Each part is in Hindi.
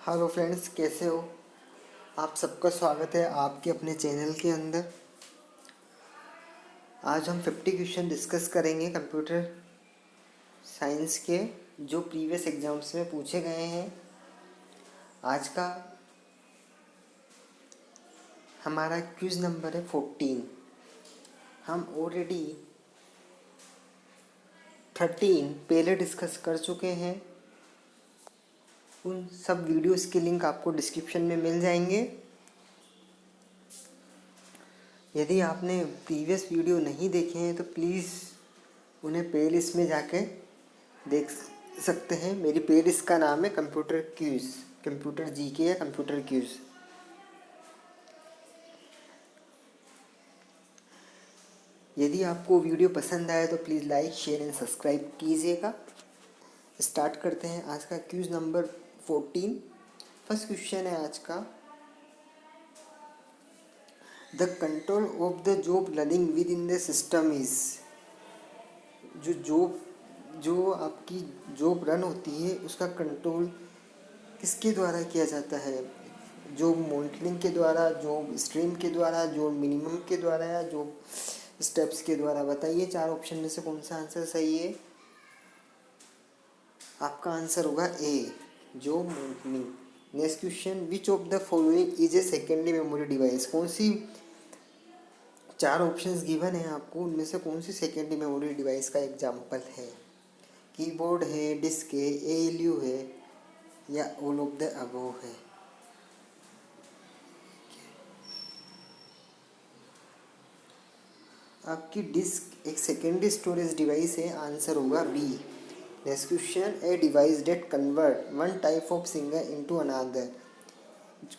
हेलो फ्रेंड्स, कैसे हो। आप सबका स्वागत है आपके अपने चैनल के अंदर। आज हम 50 क्वेश्चन डिस्कस करेंगे कंप्यूटर साइंस के, जो प्रीवियस एग्जाम्स में पूछे गए हैं। आज का हमारा क्विज नंबर है 14। हम ऑलरेडी 13 पहले डिस्कस कर चुके हैं। उन सब वीडियोस के लिंक आपको डिस्क्रिप्शन में मिल जाएंगे। यदि आपने प्रीवियस वीडियो नहीं देखे हैं तो प्लीज़ उन्हें प्ले लिस्ट में जाके देख सकते हैं। मेरी प्ले लिस्ट का नाम है कंप्यूटर क्यूज, कंप्यूटर जीके या कंप्यूटर क्यूज। यदि आपको वीडियो पसंद आए तो please like, share and subscribe कीजिएगा। स्टार्ट करते हैं आज का क्यूज नंबर 14। फर्स्ट क्वेश्चन है आज का, the control of the job running with in the system is. जो आपकी जॉब रन होती है उसका कंट्रोल किसके द्वारा किया जाता है? जॉब मॉनिटरिंग के द्वारा, जॉब स्ट्रीम के द्वारा, जॉब मिनिमम के द्वारा या जॉब स्टेप्स के द्वारा? बताइए चार ऑप्शन में से कौन सा आंसर सही है। आपका आंसर होगा A, job monitoring. Next question, which of the following is a secondary memory device. कौन सी, चार ऑप्शंस गिवन है आपको, उनमें से कौन सी सेकेंडरी मेमोरी डिवाइस का एग्जाम्पल है? कीबोर्ड है, डिस्क है, एएलयू है या ऑल ऑफ द अबव है? आपकी डिस्क एक सेकेंडरी स्टोरेज डिवाइस है, आंसर होगा B. Next question, a device that convert one type of signal into another.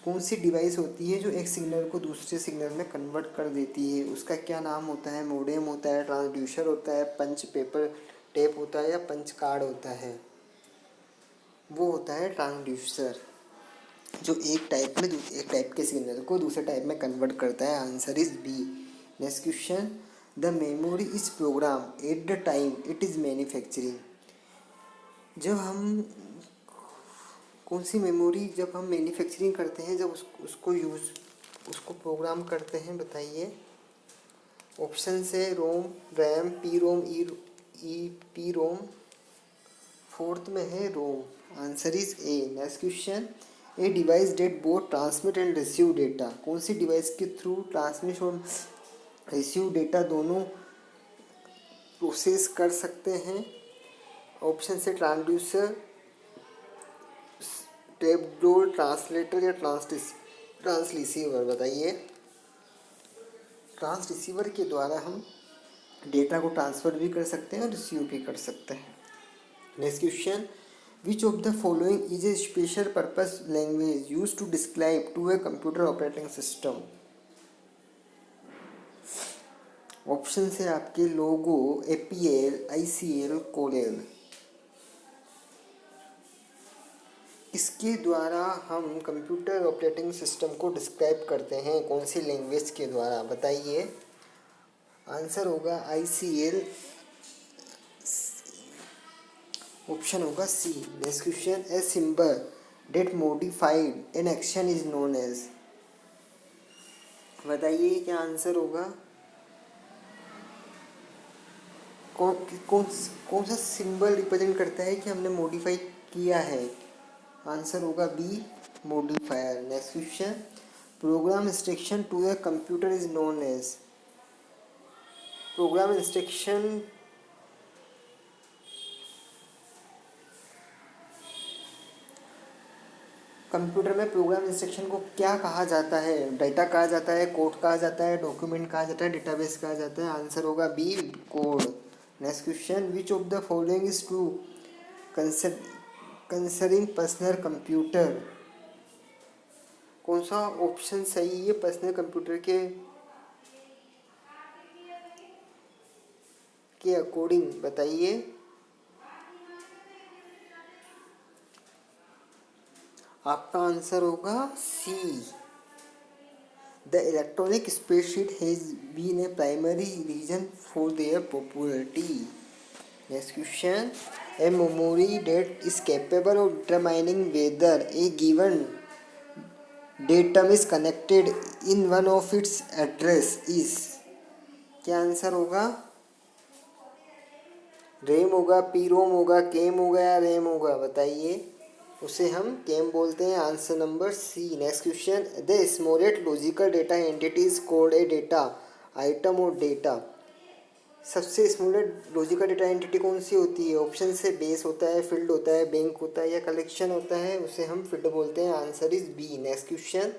कौन सी डिवाइस होती है जो एक सिग्नल को दूसरे सिग्नल में कन्वर्ट कर देती है? उसका क्या नाम होता है? मोडेम होता है, ट्रांसड्यूसर होता है, पंच पेपर टेप होता है या पंच कार्ड होता है? वो होता है ट्रांसड्यूसर, जो एक टाइप के सिग्नल को दूसरे टाइप में कन्वर्ट करता है। Answer is B. Next question, the memory is program at the time it is manufacturing. जब हम कौन सी मेमोरी जब हम मैन्युफैक्चरिंग करते हैं, जब उसको प्रोग्राम करते हैं? बताइए। ऑप्शन से ROM, RAM, P ROM, E P ROM, fourth में है ROM. Answer is A. Next question, a device that both transmit and receive data. कौन सी डिवाइस के थ्रू ट्रांसमिट और रिसीव डेटा दोनों प्रोसेस कर सकते हैं? ऑप्शन से ट्रांसड्यूसर, टेप रोल, ट्रांसलेटर या ट्रांसरिसीवर? बताइए। ट्रांस रिसीवर के द्वारा हम डेटा को ट्रांसफ़र भी कर सकते हैं और रिसीव भी कर सकते हैं। Next question, which of the following is a special purpose language use to describe to a computer operating system? Option से आपके लोगो, एपीएल, आईसीएल, कोलेल। इसके द्वारा हम कंप्यूटर ऑपरेटिंग सिस्टम को डिस्क्राइब करते हैं, कौन सी लैंग्वेज के द्वारा? बताइए। आंसर होगा आईसीएल, ऑप्शन होगा C. Next question, a symbol that modified an action is known as. बताइए क्या आंसर होगा। कौन कौन कौन सा सिंबल रिप्रेजेंट करता है कि हमने मॉडिफाई किया है? आंसर होगा B, modifier. Next question, program instruction to a computer is known as. Program instruction computer में प्रोग्राम इंस्ट्रक्शन को क्या कहा जाता है? डेटा कहा जाता है, कोड कहा जाता है, डॉक्यूमेंट कहा जाता है, डेटाबेस कहा जाता है? आंसर होगा B, code. Next question, which of the following is true concerning personal computer. कौन सा ऑप्शन सही है पर्सनल कंप्यूटर के अकॉर्डिंग? बताइए। आपका आंसर होगा C, the electronic spreadsheet has been a primary reason for their popularity. Next question, A memory that is capable of determining whether a given datum is connected in one of its address is, क्या आंसर होगा? रेम होगा, पी रोम होगा, केम होगा या रेम होगा, बताइए. उसे हम केम बोलते हैं. Answer number C. Next question. The smallest logical data entities called a data item और डेटा. सबसे स्मॉलेस्ट लॉजिकल डेटा एंटिटी कौन सी होती है? ऑप्शन से बेस होता है, फील्ड होता है, बैंक होता है या कलेक्शन होता है. उसे हम फील्ड बोलते हैं. Answer is B. Next question.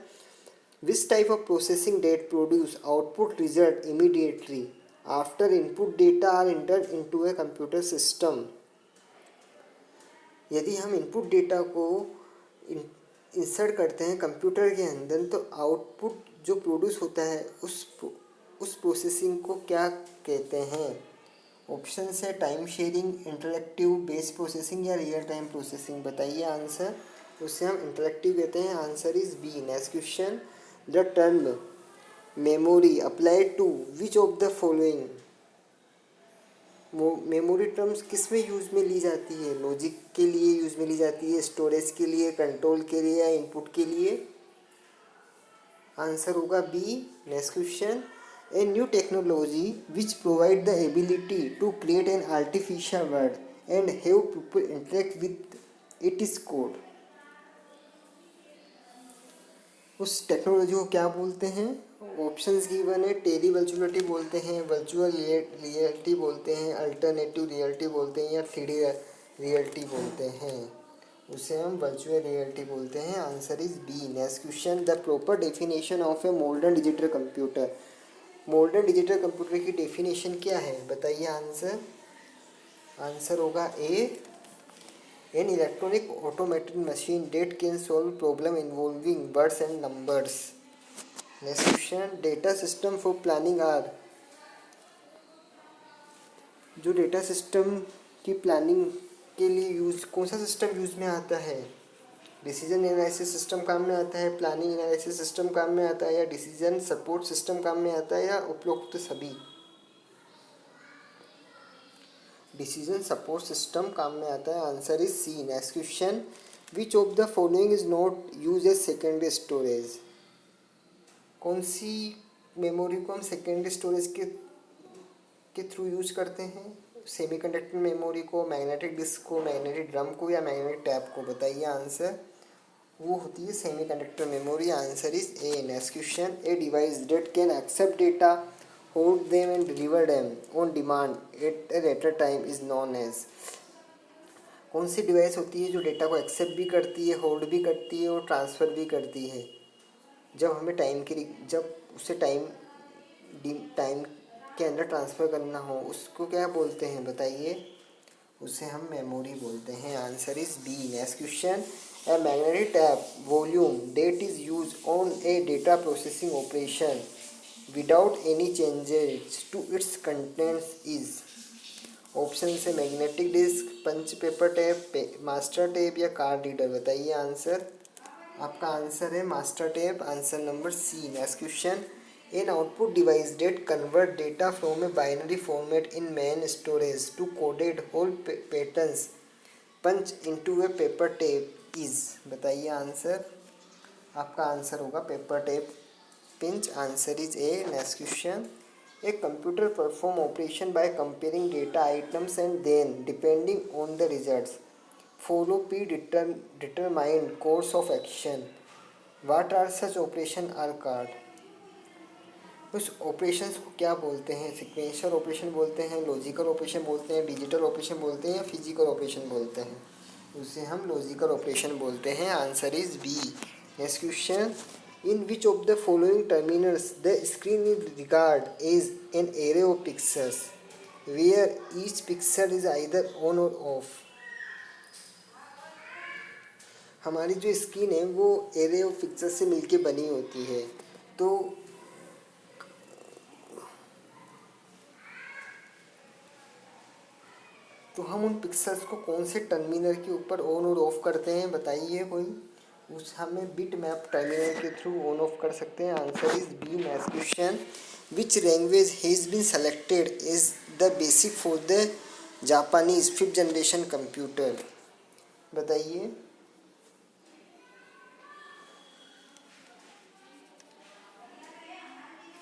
Which type of processing that produce output result immediately after input data are entered into a computer system. यदि हम इनपुट डेटा को इंसर्ट करते हैं कंप्यूटर के अंदर तो आउटपुट जो प्रोड्यूस होता है उस प्रोसेसिंग को क्या कहते हैं? ऑप्शन है time sharing, interactive based processing या रियल टाइम प्रोसेसिंग. बताइए आंसर. उसे हम इंटरैक्टिव कहते हैं. Answer is B. Next question. The term memory applied to which of the following. Memory terms किस में यूज़ में ली जाती है? लॉजिक के लिए यूज़ में ली जाती है, स्टोरेज के लिए, कंट्रोल के लिए या इनपुट के लिए? आंसर होगा B. Next question. A new technology which provide the ability to create an artificial world and have people interact with it is called. उस टेक्नोलॉजी को क्या बोलते हैं? ऑप्शंस गिवन है. टेली वर्चुअलिटी बोलते हैं, वर्चुअल रियलिटी बोलते हैं, अल्टरनेटिव रियलिटी बोलते हैं या 3D रियलिटी बोलते हैं. उसे हम वर्चुअल रियलिटी बोलते हैं. Answer is B. Next question. The proper definition of a modern digital computer. Modern digital computer की डेफिनेशन क्या है? बताइए आंसर. आंसर होगा A. An electronic automated machine that can solve problem involving words and numbers. Next question. Data system for planning are. जो डेटा सिस्टम की प्लानिंग के लिए यूज कौन सा सिस्टम यूज में आता है? डिसीजन एनालिसिस सिस्टम काम में आता है, प्लानिंग एनालिसिस सिस्टम काम में आता है या डिसीजन सपोर्ट सिस्टम काम में आता है या उपरोक्त सभी? डिसीजन सपोर्ट सिस्टम काम में आता है. Answer is C. Next question. Which of the following is not use as secondary storage. कौन सी मेमोरी को हम सेकेंडरी स्टोरेज के थ्रू यूज करते हैं? सेमीकंडक्टर मेमोरी को, मैग्नेटिक डिस्क को, मैग्नेटिक ड्रम को या मैग्नेटिक टैप को? बताइए आंसर. वो होती है semiconductor memory. Answer is A. Next question. A device that can accept data, hold them and deliver them on demand at a later time is known as. कौन सी डिवाइस होती है जो डेटा को एक्सेप्ट भी करती है, होल्ड भी करती है और ट्रांसफ़र भी करती है जब हमें जब उसे टाइम के अंदर ट्रांसफ़र करना हो? उसको क्या बोलते हैं? बताइए. उसे हम मेमोरी बोलते हैं. Answer is B. Next question. A magnetic tape volume that is use on a data processing operation without any changes to its contents is. Option से magnetic disk, punch paper tape, master tape या कार्ड रीडर. बताइए आंसर. आपका आंसर है master tape. Answer number C. Next question. An output device that convert data from a binary format in main storage to coded hole patterns punch into a paper tape is. बताइए आंसर. आपका आंसर होगा paper tape punch. Answer is A. Next question. A computer perform operation by comparing data items and then depending on the results follow predetermined course of action. What are such operation are called? उस ऑपरेशंस को क्या बोलते हैं? सिक्वेंशियल ऑपरेशन बोलते हैं, लॉजिकल ऑपरेशन बोलते हैं, डिजिटल ऑपरेशन बोलते हैं या फिजिकल ऑपरेशन बोलते हैं? उसे हम लॉजिकल ऑपरेशन बोलते हैं. Answer is B. Next question. In which of the following terminals the screen is regard as an array of pixels where each pixel is either on or off. हमारी जो स्क्रीन है वो एरे ऑफ पिक्चर्स से मिलके बनी होती है. तो हम उन पिक्सल्स को कौन से टर्मिनल के ऊपर ऑन और ऑफ करते हैं? बताइए कोई. उस हमें बिट मैप टर्मिनल के थ्रू ऑन ऑफ कर सकते हैं. Answer is B. Next question. Which language has been selected is the basic for the Japanese 5th generation computer, बताइए।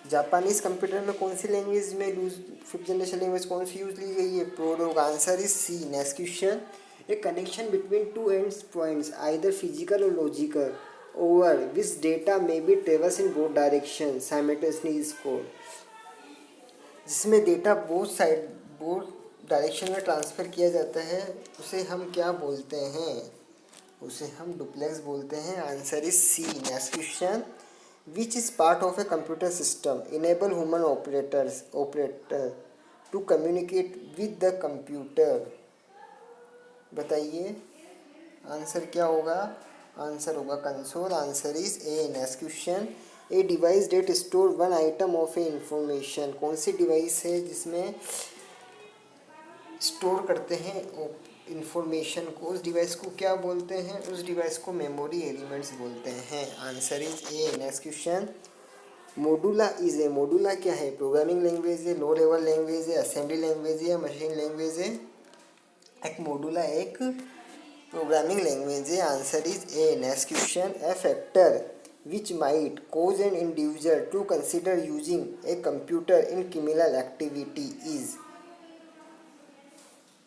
जापानीज कंप्यूटर में कौन सी लैंग्वेज में यूज, 5th जनरेशन लैंग्वेज कौन सी यूज ली गई है? Prolog. Answer is C. Next question, a connection between two end points either physical or logical over which data may be travels in both direction simultaneously is called. जिसमें डेटा बोथ डायरेक्शन में ट्रांसफ़र किया जाता है उसे हम क्या बोलते हैं? उसे हम डुप्लेक्स बोलते हैं। Answer is C. Next question, which is part of a computer system enable human operator to communicate with the computer, बताइए। आंसर क्या होगा? आंसर होगा console. Answer is A. Next question, a device that store one item of a information. कौन सी डिवाइस है जिसमें स्टोर करते हैं इंफॉर्मेशन को? उस डिवाइस को क्या बोलते हैं? उस डिवाइस को मेमोरी एलिमेंट्स बोलते हैं। Answer is A. Next question, Modula is a, Modula क्या है? प्रोग्रामिंग लैंग्वेज है, लो लेवल लैंग्वेज है, असेंबली लैंग्वेज है या मशीन लैंग्वेज है? एक मोडुला एक प्रोग्रामिंग लैंग्वेज है। Answer is A. Next question, a factor which might cause an individual to consider using a computer in criminal activity is,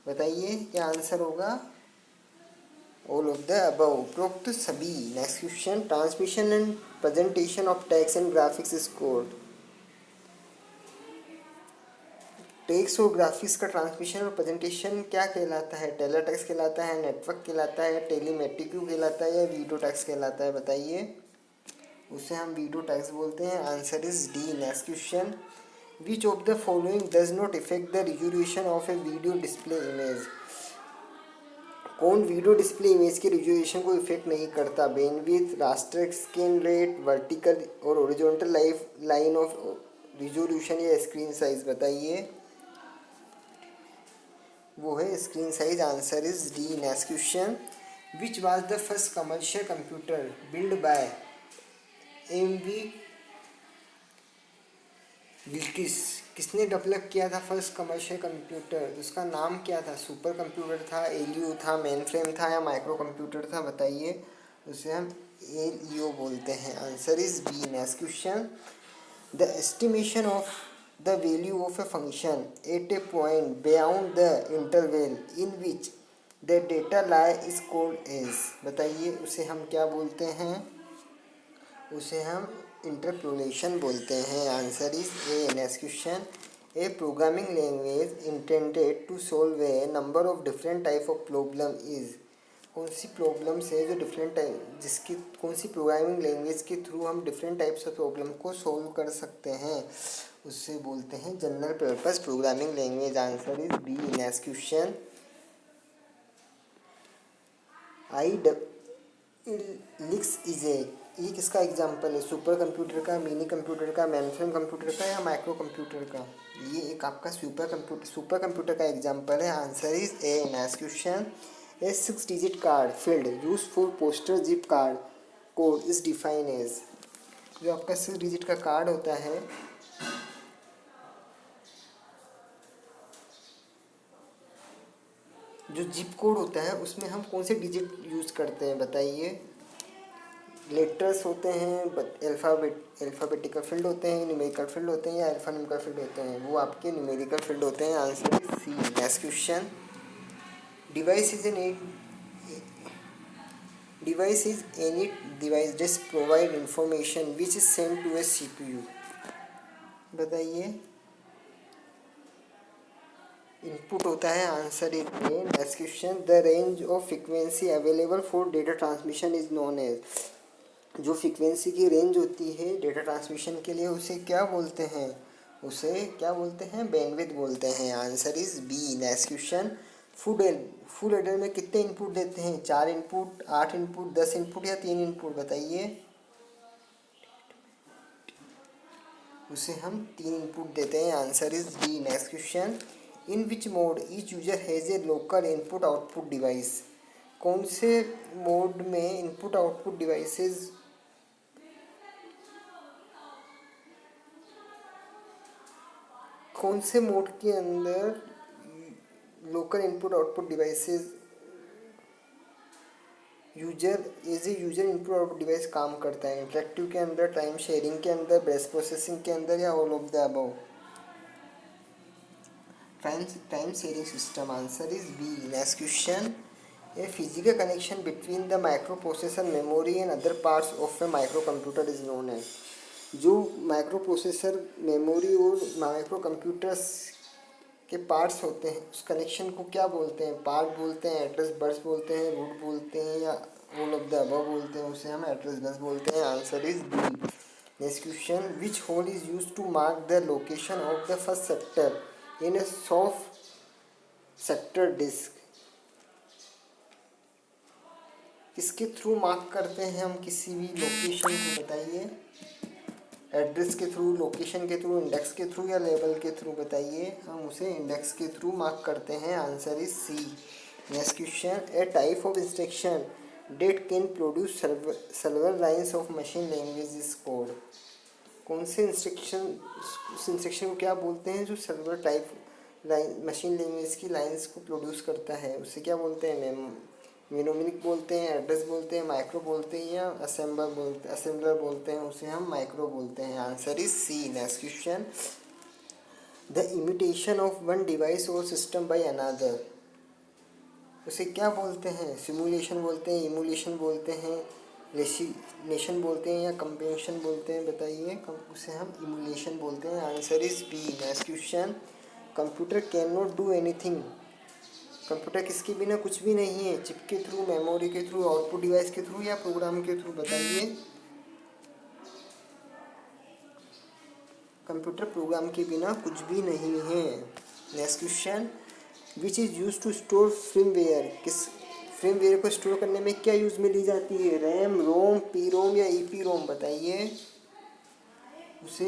बताइए क्या आंसर होगा? ऑल ऑफ द अबव, उपरोक्त सभी। Next question, transmission and presentation of text and graphics is called. Text और ग्राफिक्स का ट्रांसमिशन और प्रेजेंटेशन क्या कहलाता है? टेलेटेक्स्ट कहलाता है, नेटवर्क कहलाता है, टेलीमेट्रिक्यू कहलाता है या वीडियो टेक्स्ट कहलाता है? बताइए। उसे हम वीडियो टेक्स्ट बोलते हैं। Answer is D. Next question, which of the following does not effect the resolution of a video display image. कौन वीडियो डिस्प्ले इमेज के रिजोल्यूशन को इफेक्ट नहीं करता? Bandwidth, raster scan rate, vertical और हॉरिजॉन्टल लाइन ऑफ रिजोल्यूशन या स्क्रीन साइज, बताइए। वो है screen size. Answer is D. Next question, which was the first commercial computer build by M V Wilkes. किसने डेवलप किया था फर्स्ट कमर्शियल कंप्यूटर? उसका नाम क्या था? सुपर कंप्यूटर था, एलयू था, मेन फ्रेम था या माइक्रो कंप्यूटर था? बताइए। उसे हम एलईओ बोलते हैं। Answer is B. Next question, the estimation of the value of a function at a point beyond the interval in which the data lie is called as, बताइए। उसे हम क्या बोलते हैं? उसे हम इंटरपोलेशन बोलते हैं। Answer is A. Next question, a programming language intended to solve a number of different type of problem is. कौन सी प्रॉब्लम्स है जो डिफरेंट टाइप, जिसकी कौन सी प्रोग्रामिंग लैंग्वेज के थ्रू हम डिफरेंट टाइप्स ऑफ प्रॉब्लम को सॉल्व कर सकते हैं? उससे बोलते हैं general purpose programming language. Answer is B. Next question, ILLIAC is a, ये किसका एग्जाम्पल है? सुपर कंप्यूटर का, मिनी कंप्यूटर का, मेनफ्रेम कंप्यूटर का या माइक्रो कंप्यूटर का? ये एक आपका सुपर कंप्यूटर का एग्जाम्पल है। Answer is A. Next question, a 6 digit card field use for postal zip card code is define as. जो आपका 6 डिजिट का कार्ड होता है, जो जिप कोड होता है उसमें हम कौन से डिजिट यूज करते हैं? बताइए। लेटर्स होते हैं, अल्फ़ाबेटिकल फील्ड होते हैं, न्यूमेरिकल फील्ड होते हैं या अल्फ़ान्यूमेरिकल फील्ड होते हैं? वो आपके न्यूमेरिकल फील्ड होते हैं। Answer is C. Next question, device is an device is any device just provide information which is send to a CPU, बताइए। इनपुट होता है। Answer is A. Next question, the range of frequency available for data transmission is known as. जो फ्रीक्वेंसी की रेंज होती है डेटा ट्रांसमिशन के लिए उसे क्या बोलते हैं? उसे क्या बोलते हैं? बैंडविड्थ बोलते हैं। Answer is B. Next question, full adder में कितने इनपुट देते हैं? 4 इनपुट, 8 इनपुट, 10 इनपुट या 3 इनपुट, बताइए। उसे हम 3 इनपुट देते हैं। Answer is D. Next question, in which mode each user has a local input output device. कौन से मोड में इनपुट आउटपुट डिवाइसेस कौन से मोड के अंदर local input output devices user as a user input output device काम करता है। इंटरेक्टिव के अंदर, टाइम शेयरिंग के अंदर, बेस्ट प्रोसेसिंग के अंदर, या all of the above. Time sharing system, answer is B. Next question, a physical connection between the microprocessor memory and other parts of a microcomputer is known as. जो माइक्रो प्रोसेसर मेमोरी और माइक्रो कंप्यूटर्स के पार्ट्स होते हैं उस कनेक्शन को क्या बोलते हैं? पार्ट बोलते हैं, एड्रेस बस बोलते हैं, रूट बोलते हैं, या ऑल ऑफ द अबव बोलते हैं? उसे हम एड्रेस बस बोलते हैं। Answer is B. Next question, which hole is use to mark the location of the first sector in a soft sector disk. किसके थ्रू मार्क करते हैं हम किसी भी लोकेशन को? बताइए। एड्रेस के थ्रू, लोकेशन के थ्रू, इंडेक्स के थ्रू, या लेबल के थ्रू? बताइए। हम उसे इंडेक्स के थ्रू मार्क करते हैं। Answer is C. Next question, a type of instruction that can produce several lines of machine language is code. कौन से इंस्ट्रक्शन, उस इंस्ट्रक्शन को क्या बोलते हैं जो server type line machine language की लाइन्स को प्रोड्यूस करता है? उसे क्या बोलते हैं? मेनोमिनिक बोलते हैं, एड्रेस बोलते हैं, माइक्रो बोलते हैं, या असेंबलर बोलते हैं? उसे हम माइक्रो बोलते हैं। Answer is C. Next question, the imitation of one device or system by another, उसे क्या बोलते हैं? सिमुलेशन बोलते हैं, इमुलेशन बोलते हैं, रेसिग्नेशन बोलते हैं, या कंपेंशन बोलते हैं? बताइए। उसे हम इमुलेशन बोलते हैं। Answer is B. Next question, computer can not do anything. Computer किसके बिना कुछ भी नहीं है? चिप के थ्रू, मेमोरी के थ्रू, आउटपुट डिवाइस के थ्रू, या प्रोग्राम के थ्रू? बताइए। कंप्यूटर प्रोग्राम के बिना कुछ भी नहीं है। Next question, which is use to store firmware. किस फ्रीमवेयर को स्टोर करने में क्या यूज में ली जाती है? रैम, रोम, पी रोम, या ईपी रोम? बताइए। उसे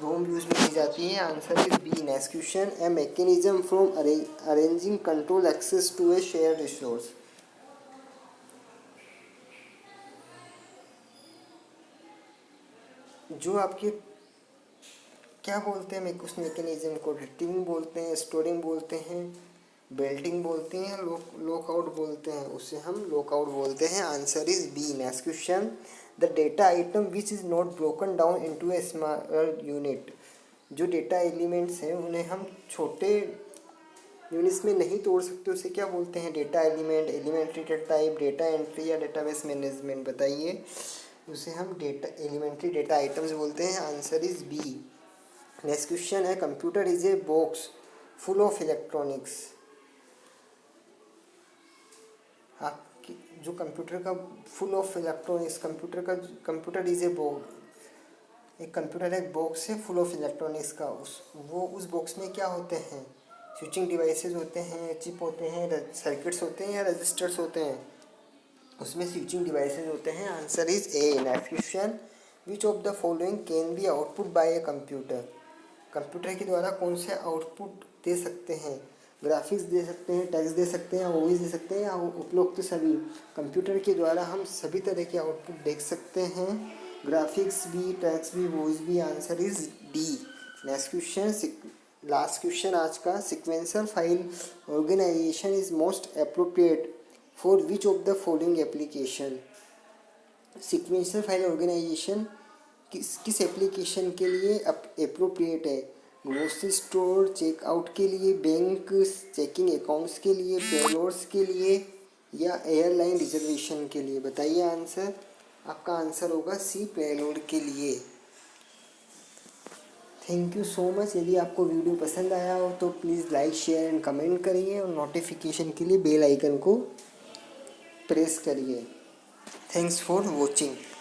रोम यूज में ली जाती है। Answer is B. Next question, a mechanism from arranging control access to a share resource. जो आपके क्या बोलते हैं उस मैकेनिज्म को? रिट्रीविंग बोलते हैं, स्टोरिंग बोलते हैं, बेल्टिंग बोलते हैं, लॉकआउट बोलते हैं? उसे हम लॉकआउट बोलते हैं। Answer is B. Next question, the data item which is not broken down into a smaller unit. जो डेटा एलिमेंट्स हैं उन्हें हम छोटे यूनिट्स में नहीं तोड़ सकते, उसे क्या बोलते हैं? Data element, elementary data type, data entry, या डेटाबेस मैनेजमेंट? बताइए। उसे हम एलिमेंट्री डेटा आइटम्स बोलते हैं। Answer is B. Next question है, computer is a box full of electronics. आपकी जो कंप्यूटर का full of electronics, computer is a box, एक कंप्यूटर एक बॉक्स है फुल ऑफ इलेक्ट्रॉनिक्स का। उस बॉक्स में क्या होते हैं? स्विचिंग डिवाइसेस होते हैं, चिप होते हैं, सर्किट्स होते हैं, या रजिस्टर्स होते हैं? उसमें स्विचिंग डिवाइसेस होते हैं। Answer is A. Next question, which of the following can be output by a computer. Computer के द्वारा कौन से आउटपुट दे सकते हैं? ग्राफिक्स दे सकते हैं, टेक्स्ट दे सकते हैं, वॉइस दे सकते हैं, या उपरोक्त सभी? कंप्यूटर के द्वारा हम सभी तरह के आउटपुट देख सकते हैं, ग्राफिक्स भी, टेक्स्ट भी, वॉइस भी। Answer is D. Next question, last question आज का, sequential file organization is most appropriate for which of the following application. Sequential file organization किस एप्लीकेशन के लिए अप्रोप्रिएट है? ग्रोसरी स्टोर, चेकआउट के लिए, बैंक चेकिंग अकाउंट्स के लिए, पेरोल्स के लिए, या एयरलाइन रिजर्वेशन के लिए? बताइए आंसर। आपका आंसर होगा सी, पेरोल के लिए। Thank you so much. यदि आपको वीडियो पसंद आया हो तो please like, share and comment करिए, और नोटिफिकेशन के लिए बेल आइकन को प्रेस करिए। Thanks for watching.